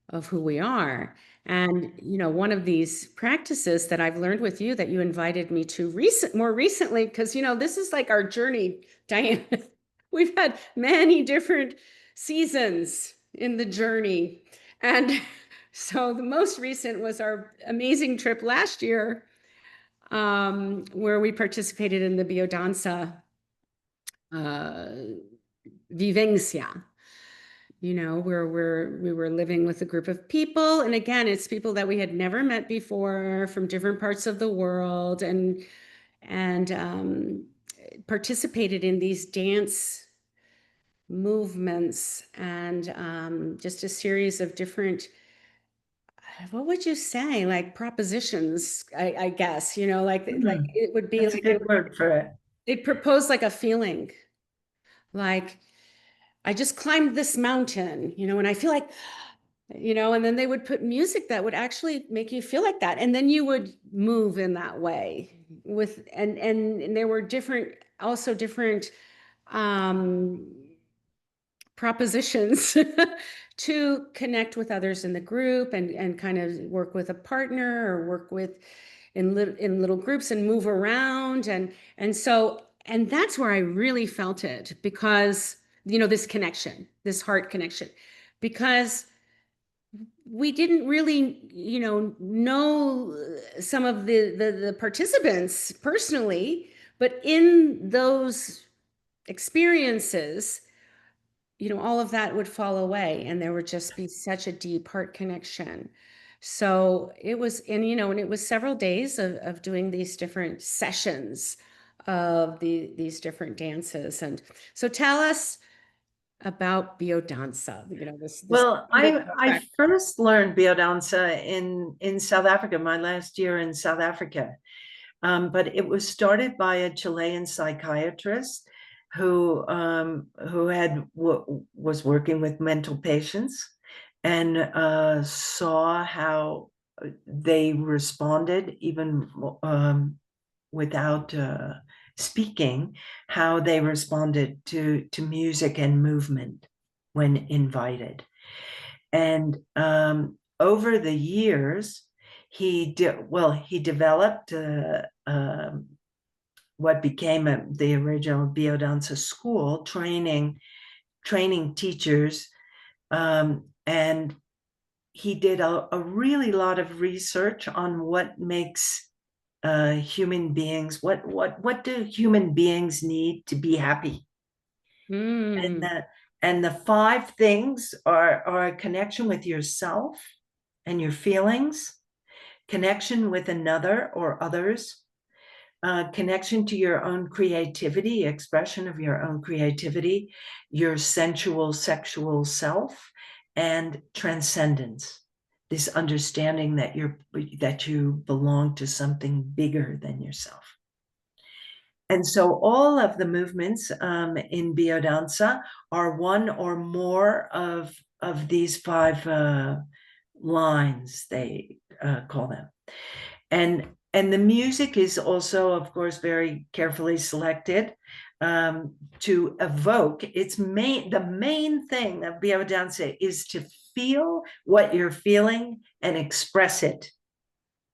[SPEAKER 1] of who we are. And one of these practices that I've learned with you, that you invited me to more recently, because this is like our journey, Diane. We've had many different seasons in the journey, and so the most recent was our amazing trip last year, where we participated in the Biodanza uh, vivencia, where we were living with a group of people. And again, it's people that we had never met before from different parts of the world, and participated in these dance movements, and just a series of different, what would you say, like propositions, I guess, like it would be
[SPEAKER 2] That's a
[SPEAKER 1] like
[SPEAKER 2] good word for it.
[SPEAKER 1] they'd propose like a feeling, like, I just climbed this mountain, and I feel like, and then they would put music that would actually make you feel like that. And then you would move in that way and there were also different um, propositions to connect with others in the group and kind of work with a partner or work with in little groups and move around. And that's where I really felt it, because, this connection, this heart connection, because we didn't really, know some of the participants personally, but in those experiences, all of that would fall away and there would just be such a deep heart connection. So it was, and it was several days of doing these different sessions of these different dances. And so tell us about Biodanza, this
[SPEAKER 2] Well,
[SPEAKER 1] wonderful
[SPEAKER 2] I
[SPEAKER 1] practice.
[SPEAKER 2] first learned Biodanza in South Africa, my last year in South Africa. But it was started by a Chilean psychiatrist who was working with mental patients and saw how they responded even without speaking, how they responded to music and movement when invited. And over the years, he developed what became the original Biodanza school, training teachers, and he did a really lot of research on what makes human beings, what do human beings need to be happy. And
[SPEAKER 1] Mm.
[SPEAKER 2] the five things are a connection with yourself and your feelings, connection with another or others, connection to your own creativity, expression of your own creativity, your sensual, sexual self, and transcendence. This understanding that you belong to something bigger than yourself. And so all of the movements in Biodanza are one or more of these five lines, they call them. And the music is also, of course, very carefully selected to evoke. The main thing of Biodanza is to feel what you're feeling and express it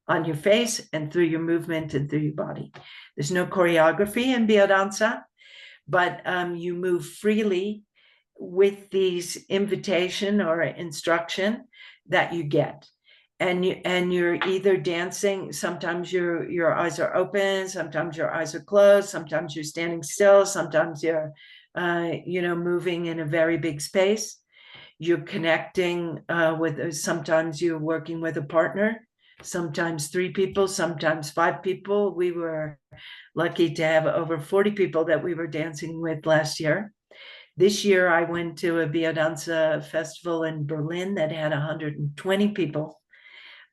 [SPEAKER 2] on your face and through your movement and through your body. There's no choreography in Biodanza, but you move freely with these invitation or instruction that you get. And you're either dancing, sometimes your eyes are open, sometimes your eyes are closed, sometimes you're standing still, sometimes you're moving in a very big space. You're connecting sometimes you're working with a partner, sometimes 3 people, sometimes 5 people. We were lucky to have over 40 people that we were dancing with last year. This year, I went to a Biodanza festival in Berlin that had 120 people.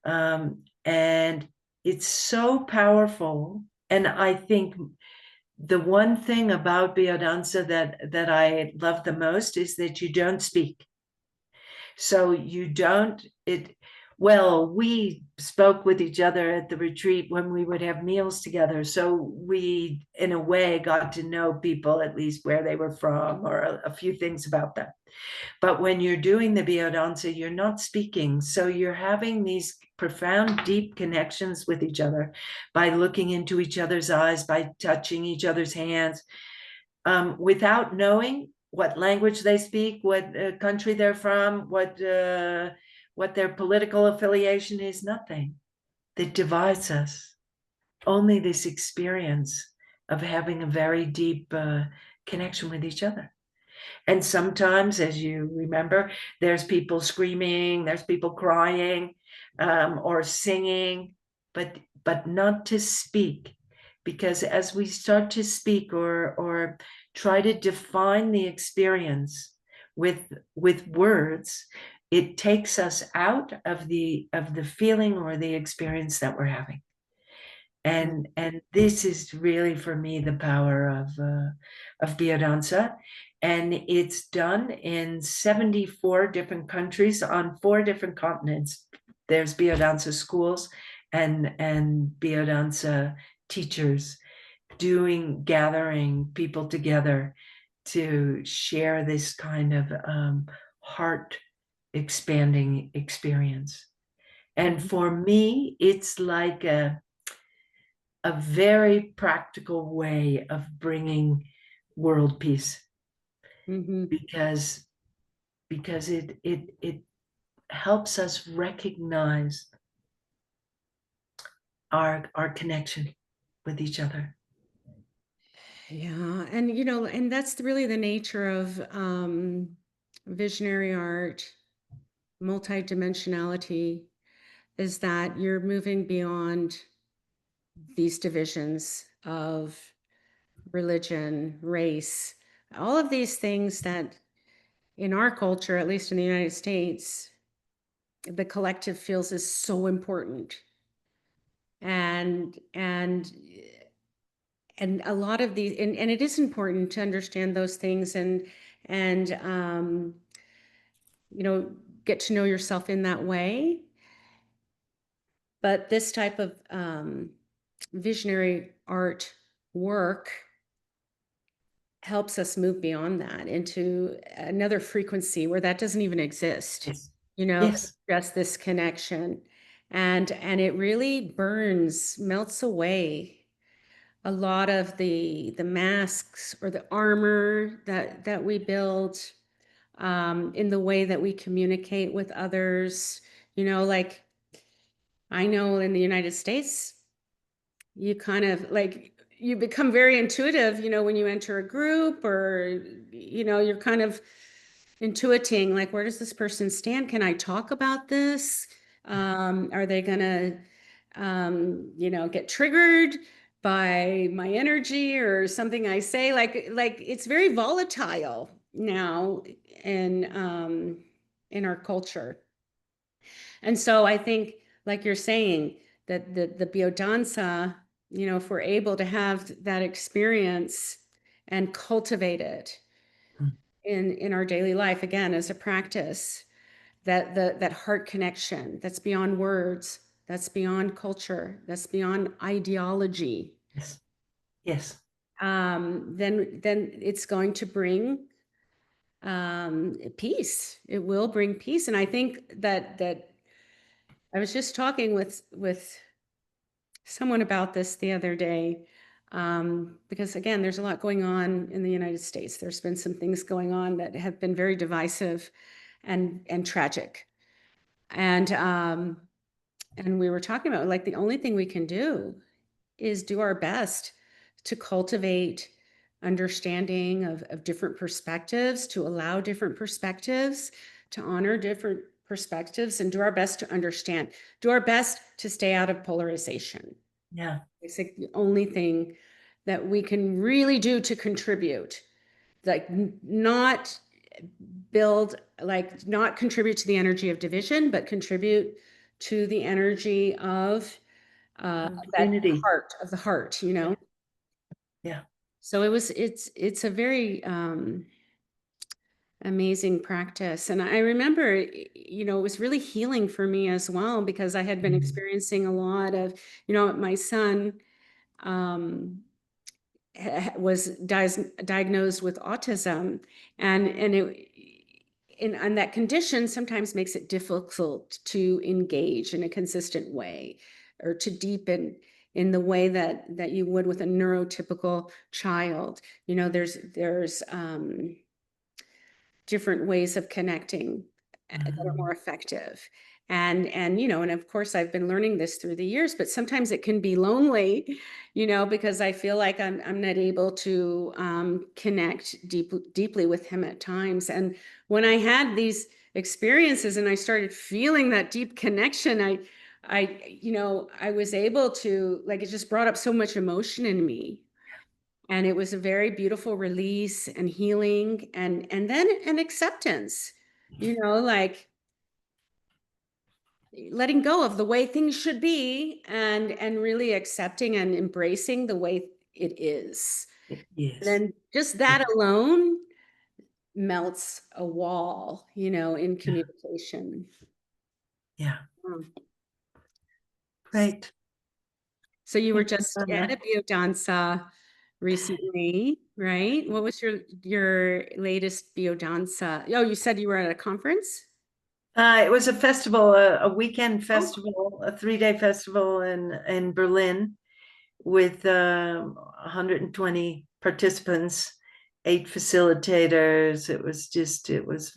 [SPEAKER 2] And it's so powerful. And I think the one thing about Biodanza that I love the most is that you don't speak. So we spoke with each other at the retreat when we would have meals together. So we, in a way, got to know people, at least where they were from or a few things about them. But when you're doing the Biodanza, you're not speaking. So you're having these profound, deep connections with each other by looking into each other's eyes, by touching each other's hands, without knowing what language they speak, what country they're from, what their political affiliation is. Nothing that divides us. Only this experience of having a very deep connection with each other. And sometimes, as you remember, there's people screaming, there's people crying, or singing, but not to speak. Because as we start to speak or try to define the experience with words, it takes us out of the feeling or the experience that we're having. And this is really, for me, the power of Biodanza. And it's done in 74 different countries on 4 different continents. There's Biodanza schools and Biodanza teachers gathering people together to share this kind of heart expanding experience. And for me, it's like a very practical way of bringing world peace, because it helps us recognize our connection with each other.
[SPEAKER 1] Yeah, and and that's really the nature of visionary art, multidimensionality, is that you're moving beyond these divisions of religion, race, all of these things that in our culture, at least in the United States, the collective feels is so important. And a lot of these, and it is important to understand those things and get to know yourself in that way. But this type of visionary art work helps us move beyond that into another frequency where that doesn't even exist.
[SPEAKER 2] Yes.
[SPEAKER 1] Yes. Just this connection. And it really melts away a lot of the masks or the armor that we build in the way that we communicate with others. Like I know in the United States, you kind of like you become very intuitive, when you enter a group or, you're kind of intuiting, like, where does this person stand? Can I talk about this? Are they gonna, get triggered by my energy or something I say? Like it's very volatile now in our culture. And so I think, like you're saying, that the biodanza, if we're able to have that experience and cultivate it in our daily life, again, as a practice, that heart connection that's beyond words, that's beyond culture, that's beyond ideology.
[SPEAKER 2] Yes. Yes.
[SPEAKER 1] Then it's going to bring peace. It will bring peace. And I think that I was just talking with someone about this the other day, because again, there's a lot going on in the United States. There's been some things going on that have been very divisive and tragic. And we were talking about, like, the only thing we can do is do our best to cultivate understanding of different perspectives, to allow different perspectives, to honor different perspectives, and do our best to understand, do our best to stay out of polarization.
[SPEAKER 2] Yeah.
[SPEAKER 1] It's like the only thing that we can really do to contribute, like not contribute to the energy of division, but contribute to the energy of that
[SPEAKER 2] Unity.
[SPEAKER 1] heart of the heart,
[SPEAKER 2] Yeah.
[SPEAKER 1] So it's a very amazing practice. And I remember, it was really healing for me as well, because I had been experiencing a lot of, my son was diagnosed with autism, and that condition sometimes makes it difficult to engage in a consistent way or to deepen in the way that you would with a neurotypical child. There's different ways of connecting that are more effective. And of course I've been learning this through the years, but sometimes it can be lonely, because I feel like I'm not able to connect deeply with him at times. And when I had these experiences and I started feeling that deep connection, I was able to, like, it just brought up so much emotion in me. And it was a very beautiful release and healing, and then an acceptance, like letting go of the way things should be, and really accepting and embracing the way it is.
[SPEAKER 2] Yes.
[SPEAKER 1] And then just that alone melts a wall, in communication.
[SPEAKER 2] Yeah.
[SPEAKER 1] Mm.
[SPEAKER 2] Great.
[SPEAKER 1] So you were
[SPEAKER 2] Thank you,
[SPEAKER 1] just
[SPEAKER 2] Anna.
[SPEAKER 1] at a biodanza recently, right? What was your latest Biodanza? Oh, you said you were at a conference?
[SPEAKER 2] It was a festival, a weekend
[SPEAKER 1] Oh,
[SPEAKER 2] festival, a 3-day festival in Berlin with 120 participants, 8 facilitators. It was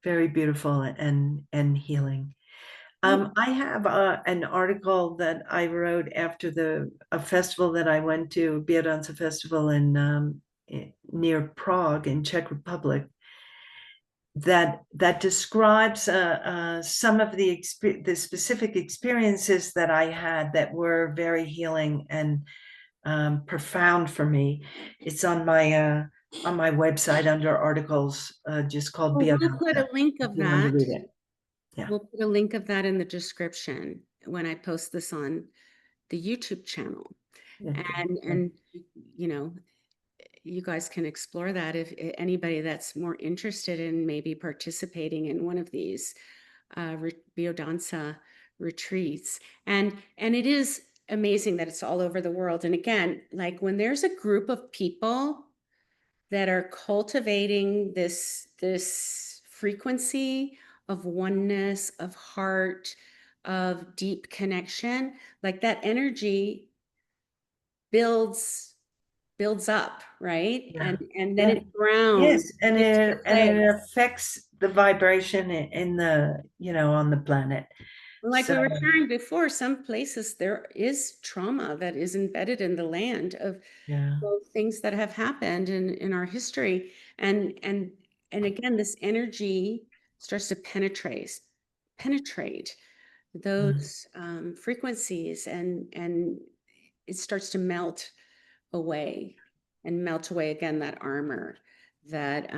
[SPEAKER 2] very beautiful and healing. I have an article that I wrote after a festival that I went to, Biodanza festival near Prague in Czech Republic, that describes some of the specific experiences that I had that were very healing and profound for me. It's on my website under articles, just called
[SPEAKER 1] well, we'll put
[SPEAKER 2] Biodanza.
[SPEAKER 1] a link
[SPEAKER 2] If
[SPEAKER 1] of
[SPEAKER 2] you want to
[SPEAKER 1] that.
[SPEAKER 2] read it, yeah.
[SPEAKER 1] We'll put a link of that in the description when I post this on the YouTube channel.
[SPEAKER 2] Okay.
[SPEAKER 1] And you know, you guys can explore that if anybody that's more interested in maybe participating in one of these Biodanza retreats. And it is amazing that it's all over the world. And again, like when there's a group of people that are cultivating this frequency of oneness, of heart, of deep connection, like that energy builds up, right?
[SPEAKER 2] Yeah.
[SPEAKER 1] And then
[SPEAKER 2] Yeah.
[SPEAKER 1] it grounds
[SPEAKER 2] Yes, and
[SPEAKER 1] into the
[SPEAKER 2] it
[SPEAKER 1] place.
[SPEAKER 2] affects the vibration in the, on the planet.
[SPEAKER 1] Like
[SPEAKER 2] So
[SPEAKER 1] we were sharing before, some places there is trauma that is embedded in the land of
[SPEAKER 2] yeah,
[SPEAKER 1] those things that have happened in our history. And again, this energy starts to penetrate
[SPEAKER 2] mm,
[SPEAKER 1] those frequencies and it starts to melt away again that armor that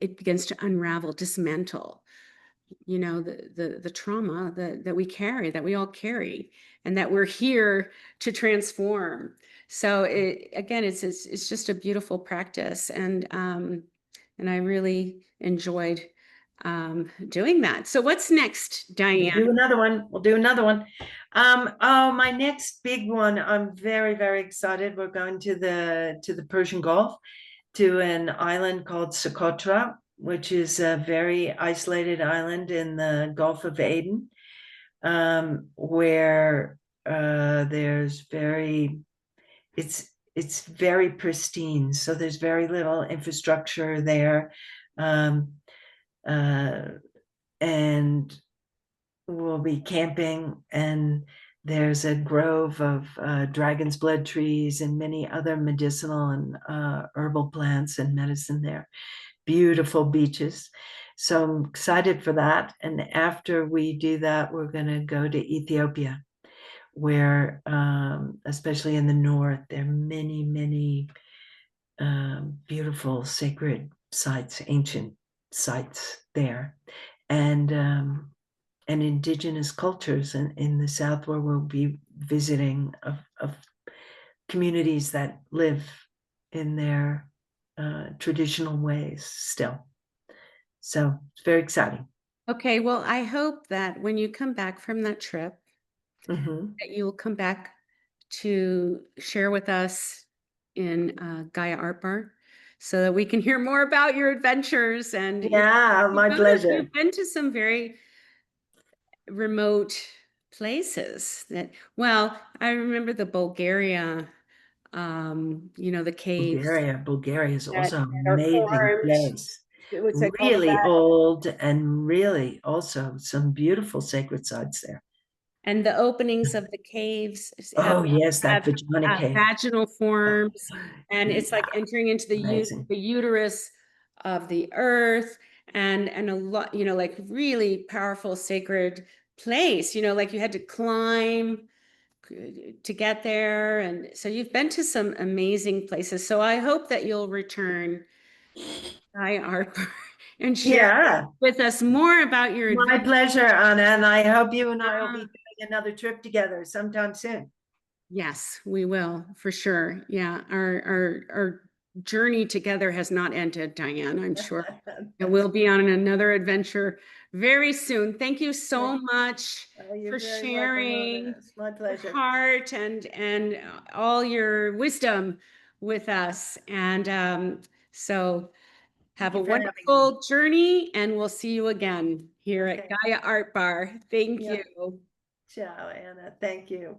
[SPEAKER 1] it begins to unravel, dismantle, the trauma that we carry, that we all carry, and that we're here to transform. So again, it's just a beautiful practice, and I really enjoyed doing that. So what's next,
[SPEAKER 2] we'll
[SPEAKER 1] Diane?
[SPEAKER 2] do another one. We'll do another one. Oh, my next big one. I'm very, very excited. We're going to the Persian Gulf, to an island called Socotra, which is a very isolated island in the Gulf of Aden, where it's very pristine. So there's very little infrastructure there, um, uh, and we'll be camping. And there's a grove of dragon's blood trees and many other medicinal and herbal plants and medicine there. Beautiful beaches. So I'm excited for that. And after we do that, we're going to go to Ethiopia, where, especially in the north, there are many, many beautiful sacred sites, ancient sites there, and indigenous cultures in the south, where we'll be visiting of communities that live in their traditional ways still. So it's very exciting.
[SPEAKER 1] Okay, well, I hope that when you come back from that trip,
[SPEAKER 2] Mm-hmm.
[SPEAKER 1] that you will come back to share with us in Gaia Art Bar so that we can hear more about your adventures. And
[SPEAKER 2] Yeah, my pleasure.
[SPEAKER 1] you've been to some very remote places that, well, I remember the Bulgaria, the caves
[SPEAKER 2] Bulgaria is also an
[SPEAKER 1] that are
[SPEAKER 2] amazing
[SPEAKER 1] formed.
[SPEAKER 2] place.
[SPEAKER 1] What's it called?
[SPEAKER 2] Really old and really also some beautiful sacred sites there.
[SPEAKER 1] And the openings of the caves
[SPEAKER 2] Oh yes, that
[SPEAKER 1] have
[SPEAKER 2] vagina cave.
[SPEAKER 1] vaginal
[SPEAKER 2] Oh,
[SPEAKER 1] forms, and it's
[SPEAKER 2] yeah,
[SPEAKER 1] like entering into
[SPEAKER 2] amazing.
[SPEAKER 1] the uterus of the earth, and a lot, like really powerful sacred place. Like you had to climb to get there, and so you've been to some amazing places. So I hope that you'll return, Hi Harper, and share
[SPEAKER 2] Yeah,
[SPEAKER 1] with us more about your
[SPEAKER 2] my
[SPEAKER 1] adventure.
[SPEAKER 2] pleasure, Anna. And I hope you and I will be doing another trip together sometime soon.
[SPEAKER 1] Yes, we will for sure. Yeah, our journey together has not ended, Diane, I'm sure. And we'll be on another adventure very soon. Thank you so much
[SPEAKER 2] You're
[SPEAKER 1] for
[SPEAKER 2] very welcome, Mona.
[SPEAKER 1] sharing
[SPEAKER 2] It's my
[SPEAKER 1] your
[SPEAKER 2] pleasure.
[SPEAKER 1] heart and all your wisdom with us. And so have a
[SPEAKER 2] you for having me.
[SPEAKER 1] wonderful journey, and we'll see you again here
[SPEAKER 2] Okay.
[SPEAKER 1] at Gaia Art Bar. Thank
[SPEAKER 2] Yeah.
[SPEAKER 1] you.
[SPEAKER 2] Ciao, Anna. Thank you.